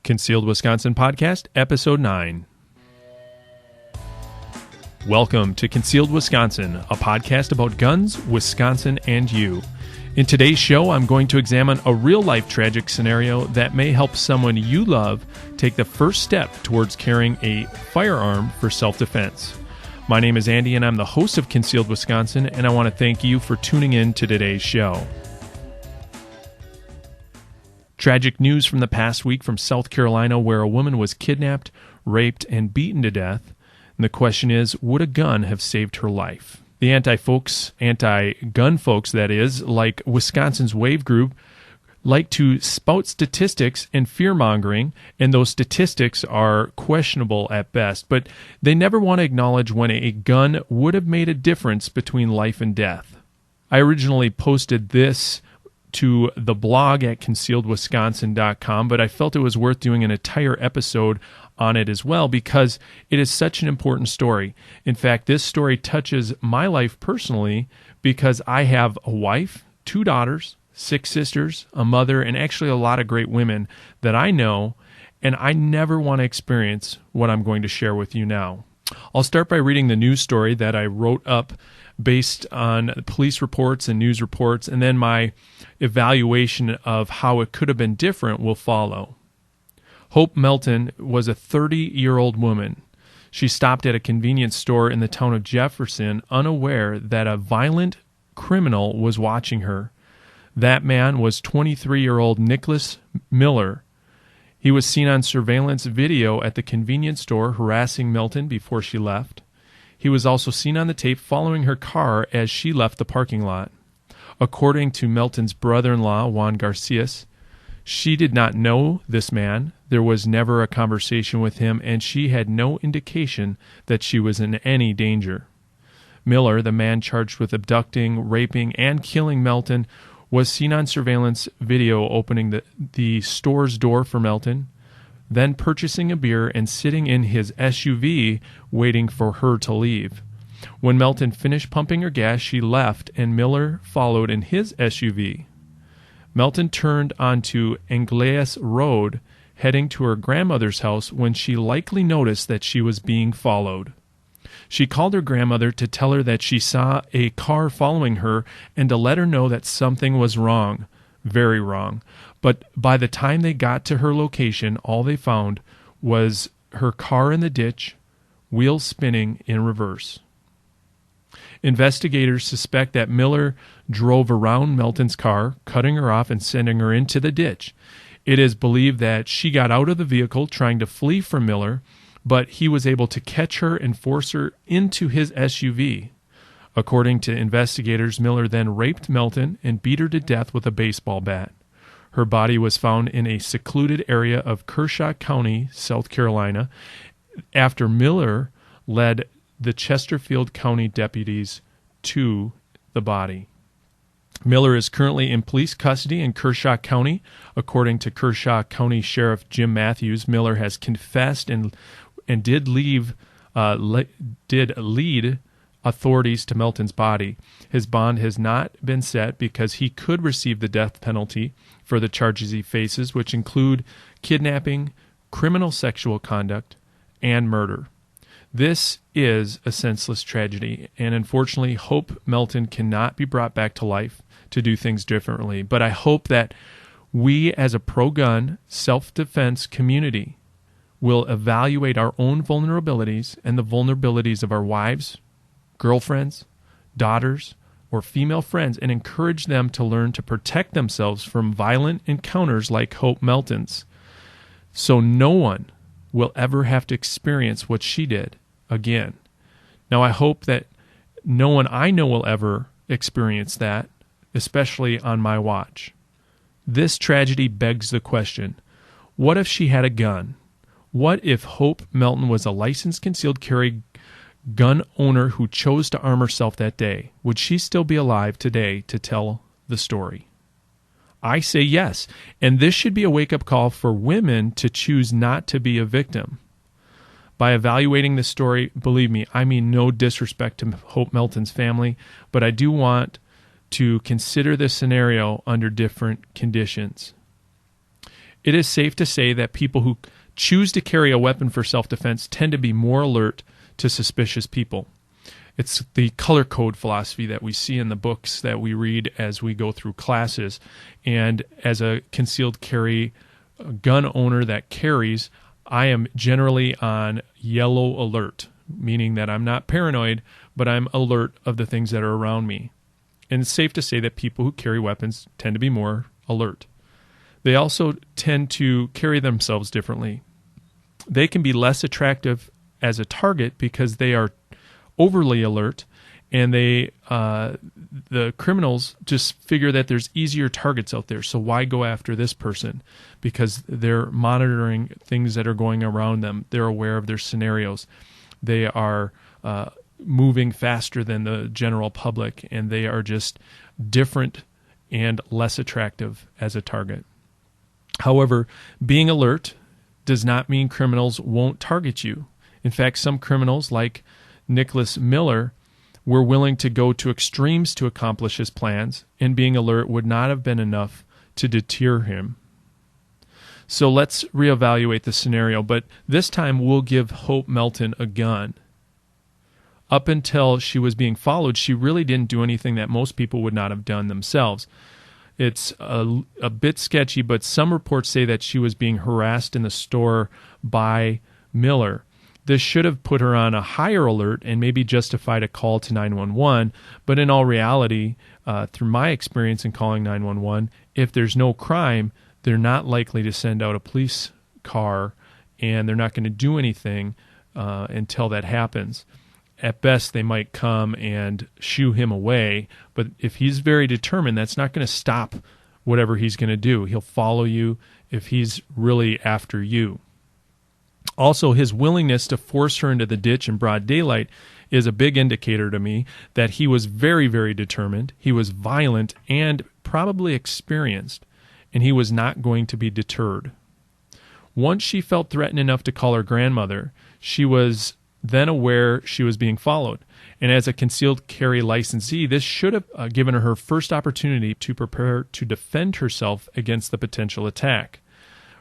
Concealed Wisconsin Podcast, Episode 9. Welcome to Concealed Wisconsin, a podcast about guns, Wisconsin, and you. In today's show, I'm going to examine a real-life tragic scenario that may help someone you love take the first step towards carrying a firearm for self-defense. My name is Andy, and I'm the host of Concealed Wisconsin, and I want to thank you for tuning in to today's show. Tragic news from the past week from South Carolina, where a woman was kidnapped, raped, and beaten to death. And the question is, would a gun have saved her life? The anti-gun folks, that is, like Wisconsin's Wave Group, like to spout statistics and fear-mongering, and those statistics are questionable at best, but they never want to acknowledge when a gun would have made a difference between life and death. I originally posted this to the blog at concealedwisconsin.com, but I felt it was worth doing an entire episode on it as well because it is such an important story. In fact, this story touches my life personally because I have a wife, 2 daughters, 6 sisters, a mother, and actually a lot of great women that I know, and I never want to experience what I'm going to share with you now. I'll start by reading the news story that I wrote up based on police reports and news reports, and then my evaluation of how it could have been different will follow. Hope Melton was a 30-year-old woman. She stopped at a convenience store in the town of Jefferson, unaware that a violent criminal was watching her. That man was 23-year-old Nickolas Miller. He was seen on surveillance video at the convenience store harassing Melton before she left. He was also seen on the tape following her car as she left the parking lot. According to Melton's brother-in-law, Juan Garcias, she did not know this man. There was never a conversation with him, and she had no indication that she was in any danger. Miller, the man charged with abducting, raping, and killing Melton, was seen on surveillance video opening the store's door for Melton, then purchasing a beer and sitting in his SUV waiting for her to leave. When Melton finished pumping her gas, she left, and Miller followed in his SUV. Melton turned onto Angelus Road, heading to her grandmother's house when she likely noticed that she was being followed. She called her grandmother to tell her that she saw a car following her and to let her know that something was wrong, very wrong. But by the time they got to her location, all they found was her car in the ditch, wheels spinning in reverse. Investigators suspect that Miller drove around Melton's car, cutting her off and sending her into the ditch. It is believed that she got out of the vehicle trying to flee from Miller, but he was able to catch her and force her into his SUV. According to investigators, Miller then raped Melton and beat her to death with a baseball bat. Her body was found in a secluded area of Kershaw County, South Carolina, after Miller led the Chesterfield County deputies to the body. Miller is currently in police custody in Kershaw County. According to Kershaw County Sheriff Jim Matthews, Miller has confessed and did lead authorities to Melton's body. His bond has not been set because he could receive the death penalty for the charges he faces, which include kidnapping, criminal sexual conduct, and murder. This is a senseless tragedy, and unfortunately, Hope Melton cannot be brought back to life to do things differently. But I hope that we, as a pro-gun, self-defense community, will evaluate our own vulnerabilities and the vulnerabilities of our wives, girlfriends, daughters, or female friends, and encourage them to learn to protect themselves from violent encounters like Hope Melton's, so no one will ever have to experience what she did again. Now, I hope that no one I know will ever experience that, especially on my watch. This tragedy begs the question, what if she had a gun? What if Hope Melton was a licensed concealed carry gun owner who chose to arm herself that day? Would she still be alive today to tell the story? I say yes, and this should be a wake-up call for women to choose not to be a victim. By evaluating this story, believe me, I mean no disrespect to Hope Melton's family, but I do want to consider this scenario under different conditions. It is safe to say that people who choose to carry a weapon for self-defense tend to be more alert to suspicious people. It's the color code philosophy that we see in the books that we read as we go through classes. And as a concealed carry gun owner that carries, I am generally on yellow alert, meaning that I'm not paranoid, but I'm alert of the things that are around me. And it's safe to say that people who carry weapons tend to be more alert. They also tend to carry themselves differently. They can be less attractive as a target because they are overly alert, and the criminals just figure that there's easier targets out there. So why go after this person? Because they're monitoring things that are going around them. They're aware of their scenarios. They are moving faster than the general public, and they are just different and less attractive as a target. However, being alert does not mean criminals won't target you. In fact, some criminals, like Nickolas Miller, were willing to go to extremes to accomplish his plans, and being alert would not have been enough to deter him. So let's reevaluate the scenario, but this time we'll give Hope Melton a gun. Up until she was being followed, she really didn't do anything that most people would not have done themselves. It's a bit sketchy, but some reports say that she was being harassed in the store by Miller. This should have put her on a higher alert and maybe justified a call to 911, but in all reality, through my experience in calling 911, if there's no crime, they're not likely to send out a police car, and they're not going to do anything until that happens. At best, they might come and shoo him away, but if he's very determined, that's not going to stop whatever he's going to do. He'll follow you if he's really after you. Also, his willingness to force her into the ditch in broad daylight is a big indicator to me that he was very, very determined. He was violent and probably experienced, and he was not going to be deterred. Once she felt threatened enough to call her grandmother, she was then aware she was being followed. And as a concealed carry licensee, this should have given her her first opportunity to prepare to defend herself against the potential attack,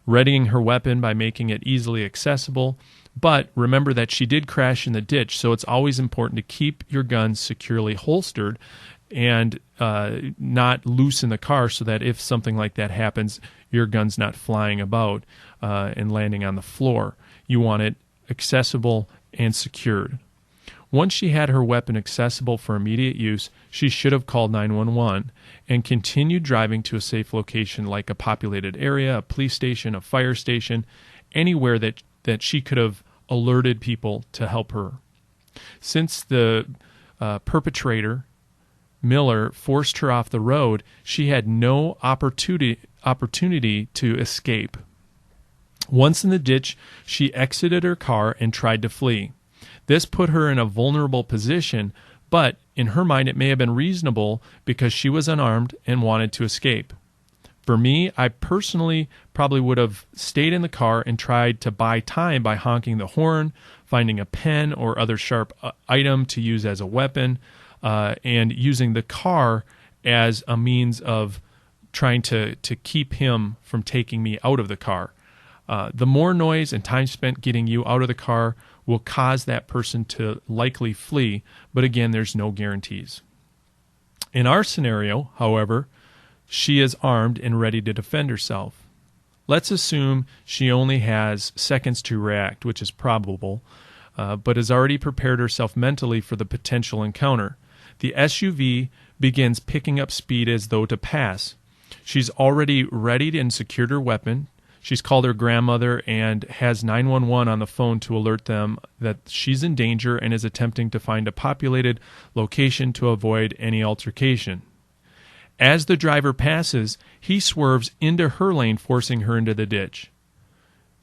readying her weapon by making it easily accessible. But remember that she did crash in the ditch, so it's always important to keep your gun securely holstered and not loose in the car so that if something like that happens, your gun's not flying about and landing on the floor. You want it accessible and secured. Once she had her weapon accessible for immediate use, she should have called 911 and continued driving to a safe location like a populated area, a police station, a fire station, anywhere that she could have alerted people to help her. Since the perpetrator, Miller, forced her off the road, she had no opportunity to escape. Once in the ditch, she exited her car and tried to flee. This put her in a vulnerable position, but in her mind it may have been reasonable because she was unarmed and wanted to escape. For me, I personally probably would have stayed in the car and tried to buy time by honking the horn, finding a pen or other sharp item to use as a weapon, and using the car as a means of trying to keep him from taking me out of the car. The more noise and time spent getting you out of the car will cause that person to likely flee, but again, there's no guarantees. In our scenario, however, she is armed and ready to defend herself. Let's assume she only has seconds to react, which is probable, but has already prepared herself mentally for the potential encounter. The SUV begins picking up speed as though to pass. She's already readied and secured her weapon. She's called her grandmother and has 911 on the phone to alert them that she's in danger and is attempting to find a populated location to avoid any altercation. As the driver passes, he swerves into her lane, forcing her into the ditch.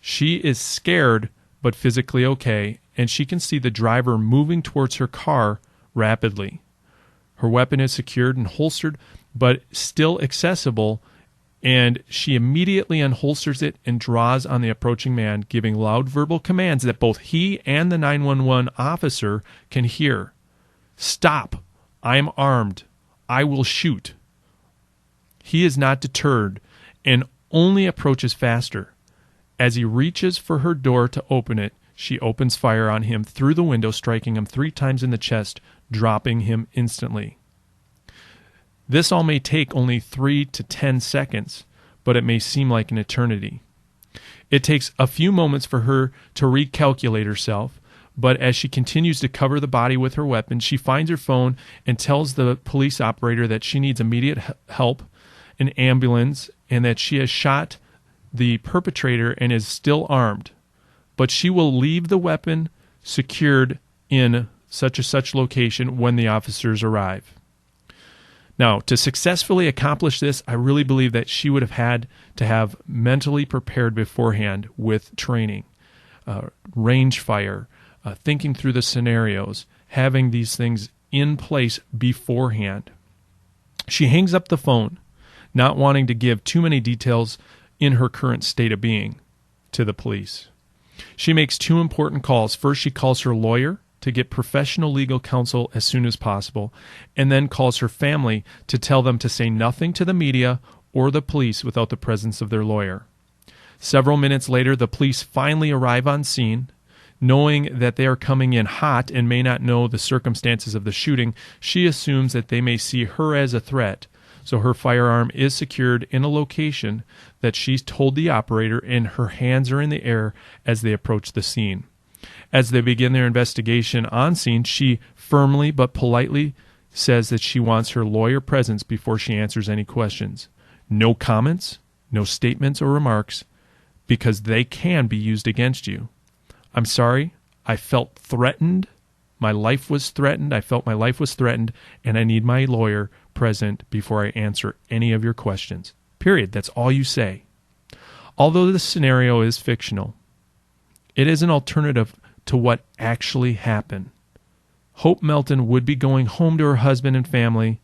She is scared but physically okay, and she can see the driver moving towards her car rapidly. Her weapon is secured and holstered, but still accessible, and she immediately unholsters it and draws on the approaching man, giving loud verbal commands that both he and the 911 officer can hear. "Stop! I am armed. I will shoot." He is not deterred and only approaches faster. As he reaches for her door to open it, she opens fire on him through the window, striking him 3 times in the chest, dropping him instantly. This all may take only 3 to 10 seconds, but it may seem like an eternity. It takes a few moments for her to recalculate herself, but as she continues to cover the body with her weapon, she finds her phone and tells the police operator that she needs immediate help, an ambulance, and that she has shot the perpetrator and is still armed. But she will leave the weapon secured in such and such location when the officers arrive. Now, to successfully accomplish this, I really believe that she would have had to have mentally prepared beforehand with training, range fire, thinking through the scenarios, having these things in place beforehand. She hangs up the phone, not wanting to give too many details in her current state of being to the police. She makes 2 important calls. First, she calls her lawyer to get professional legal counsel as soon as possible, and then calls her family to tell them to say nothing to the media or the police without the presence of their lawyer. Several minutes later, the police finally arrive on scene. Knowing that they are coming in hot and may not know the circumstances of the shooting, she assumes that they may see her as a threat, so her firearm is secured in a location that she's told the operator, and her hands are in the air as they approach the scene. As they begin their investigation on scene, she firmly but politely says that she wants her lawyer present before she answers any questions. No comments, no statements or remarks, because they can be used against you. I'm sorry, I felt threatened. My life was threatened. I felt my life was threatened, and I need my lawyer present before I answer any of your questions. Period. That's all you say. Although this scenario is fictional, it is an alternative to what actually happened. Hope Melton would be going home to her husband and family,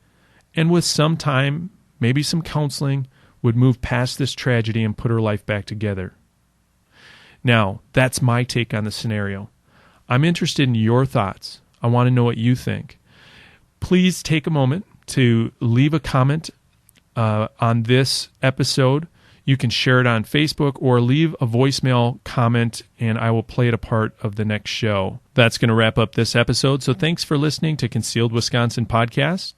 and with some time, maybe some counseling, would move past this tragedy and put her life back together. Now, that's my take on the scenario. I'm interested in your thoughts. I want to know what you think. Please take a moment to leave a comment on this episode. You can share it on Facebook or leave a voicemail comment, and I will play it a part of the next show. That's going to wrap up this episode, so thanks for listening to Concealed Wisconsin Podcast.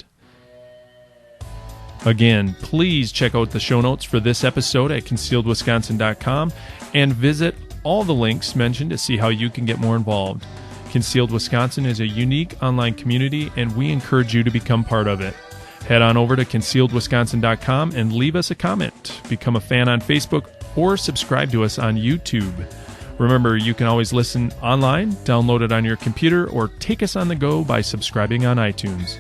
Again, please check out the show notes for this episode at concealedwisconsin.com and visit all the links mentioned to see how you can get more involved. Concealed Wisconsin is a unique online community, and we encourage you to become part of it. Head on over to concealedwisconsin.com and leave us a comment. Become a fan on Facebook or subscribe to us on YouTube. Remember, you can always listen online, download it on your computer, or take us on the go by subscribing on iTunes.